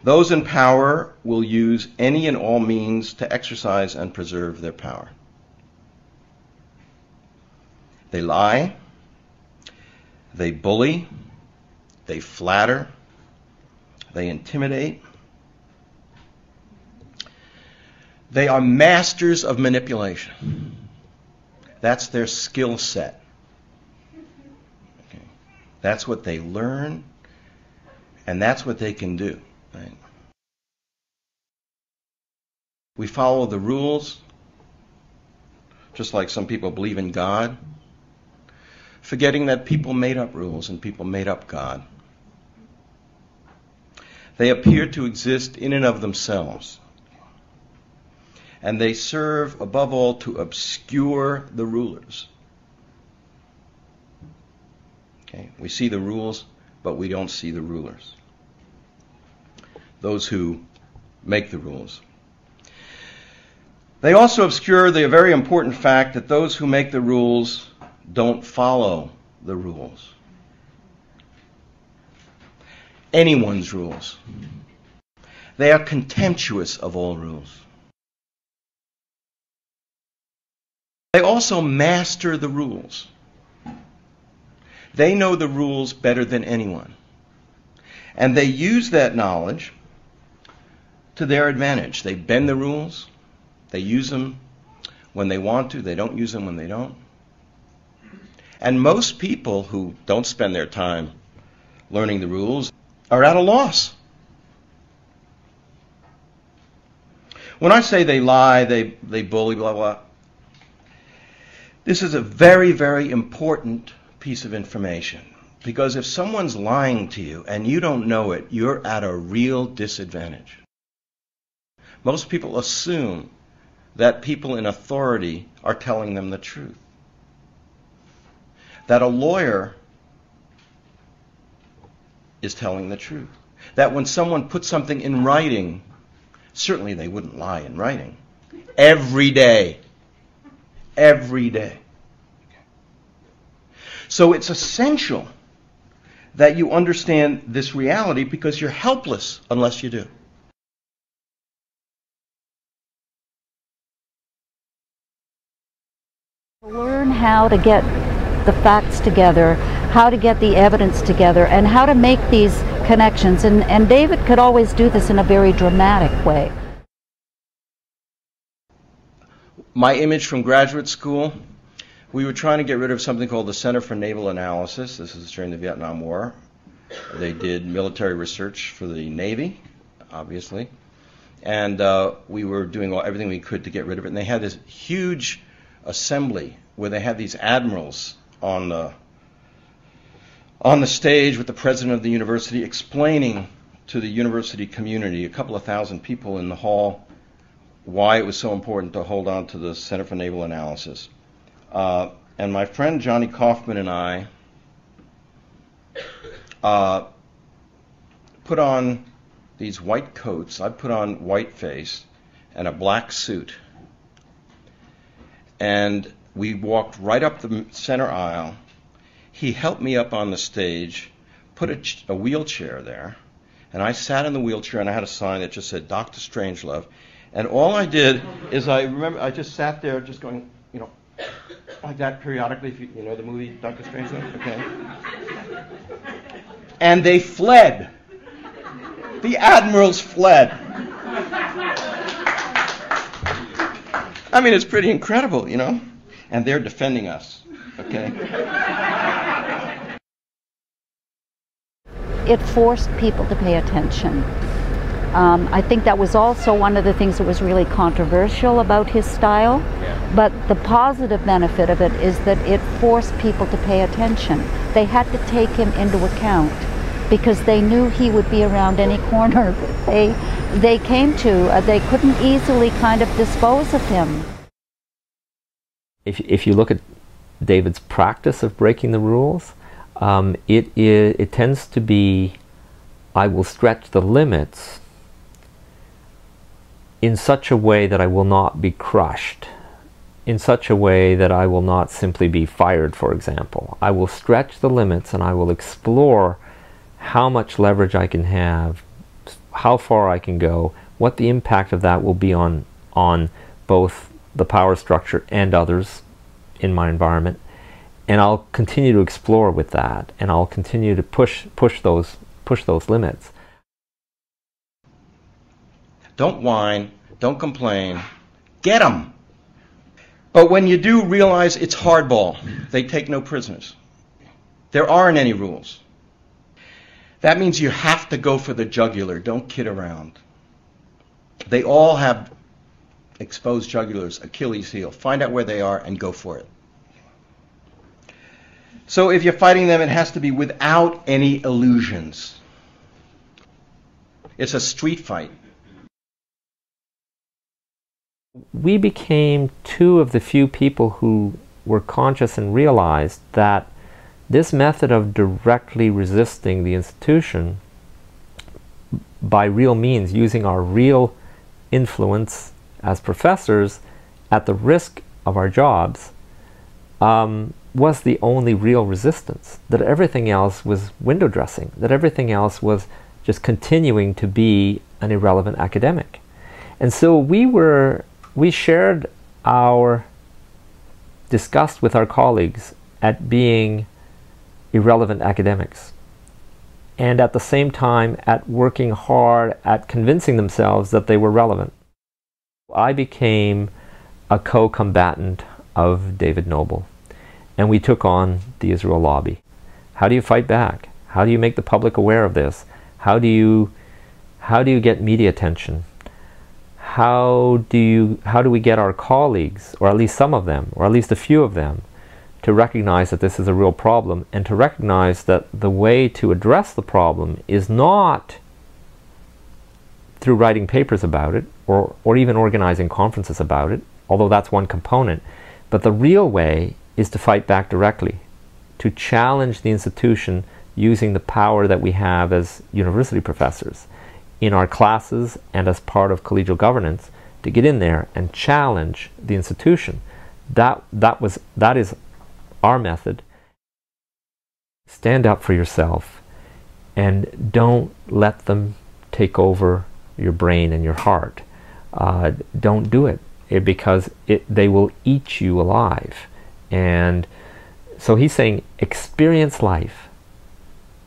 Those in power will use any and all means to exercise and preserve their power. They lie, they bully, they flatter, they intimidate. They are masters of manipulation. That's their skill set. Okay. That's what they learn, and that's what they can do. Right? We follow the rules, just like some people believe in God, forgetting that people made up rules and people made up God. They appear to exist in and of themselves. And they serve, above all, to obscure the rulers. Okay? We see the rules, but we don't see the rulers. Those who make the rules. They also obscure the very important fact that those who make the rules don't follow the rules. Anyone's rules. They are contemptuous of all rules. They also master the rules. They know the rules better than anyone. And they use that knowledge to their advantage. They bend the rules. They use them when they want to. They don't use them when they don't. And most people who don't spend their time learning the rules are at a loss. When I say they lie, they bully, blah, blah, this is a very, very important piece of information. Because if someone's lying to you and you don't know it, you're at a real disadvantage. Most people assume that people in authority are telling them the truth. That a lawyer is telling the truth. That when someone puts something in writing, certainly they wouldn't lie in writing. Every day. Every day. So it's essential that you understand this reality because you're helpless unless you do. Learn how to get the facts together, how to get the evidence together, and how to make these connections. And David could always do this in a very dramatic way. My image from graduate school, we were trying to get rid of something called the Center for Naval Analysis. This is during the Vietnam War. They did military research for the Navy, obviously. And we were doing everything we could to get rid of it. And they had this huge assembly where they had these admirals on the stage with the president of the university explaining to the university community, a couple of thousand people in the hall, why it was so important to hold on to the Center for Naval Analysis. And my friend Johnny Kaufman and I put on these white coats. I put on white face and a black suit. And we walked right up the center aisle. He helped me up on the stage, put a wheelchair there, and I sat in the wheelchair and I had a sign that just said Dr. Strangelove. And all I did is I just sat there just going, like that periodically, if you know the movie Dr. Strangelove, okay? And they fled. The admirals fled. I mean, it's pretty incredible, And they're defending us, okay? It forced people to pay attention. I think that was also one of the things that was really controversial about his style. Yeah. But the positive benefit of it is that it forced people to pay attention. They had to take him into account because they knew he would be around any corner they came to. They couldn't easily kind of dispose of him. If you look at David's practice of breaking the rules, it tends to be, I will stretch the limits in such a way that I will not be crushed, in such a way that I will not simply be fired, for example. I will stretch the limits and I will explore how much leverage I can have, how far I can go, what the impact of that will be on both the power structure and others in my environment. And I'll continue to explore with that, and I'll continue to push those limits. Don't whine, don't complain, get them. But when you do, realize it's hardball. They take no prisoners. There aren't any rules. That means you have to go for the jugular. Don't kid around. They all have exposed jugulars, Achilles heel. Find out where they are and go for it. So if you're fighting them, it has to be without any illusions. It's a street fight. We became two of the few people who were conscious and realized that this method of directly resisting the institution by real means, using our real influence as professors at the risk of our jobs, was the only real resistance. That everything else was window dressing, that everything else was just continuing to be an irrelevant academic. And so we shared our disgust with our colleagues at being irrelevant academics, and at the same time at working hard at convincing themselves that they were relevant. I became a co-combatant of David Noble, and we took on the Israel lobby. How do you fight back? How do you make the public aware of this? How do you get media attention? How do we get our colleagues, or at least some of them, or at least a few of them, to recognize that this is a real problem, and to recognize that the way to address the problem is not through writing papers about it, or even organizing conferences about it, although that's one component, but the real way is to fight back directly, to challenge the institution using the power that we have as university professors in our classes and as part of collegial governance, to get in there and challenge the institution. That is our method. Stand up for yourself, and don't let them take over your brain and your heart. Don't do it, because they will eat you alive. And so he's saying, experience life.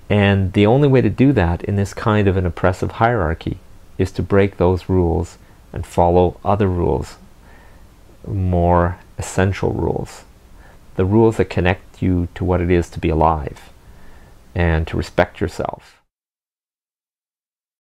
And the only way to do that in this kind of an oppressive hierarchy is to break those rules and follow other rules, more essential rules. The rules that connect you to what it is to be alive and to respect yourself.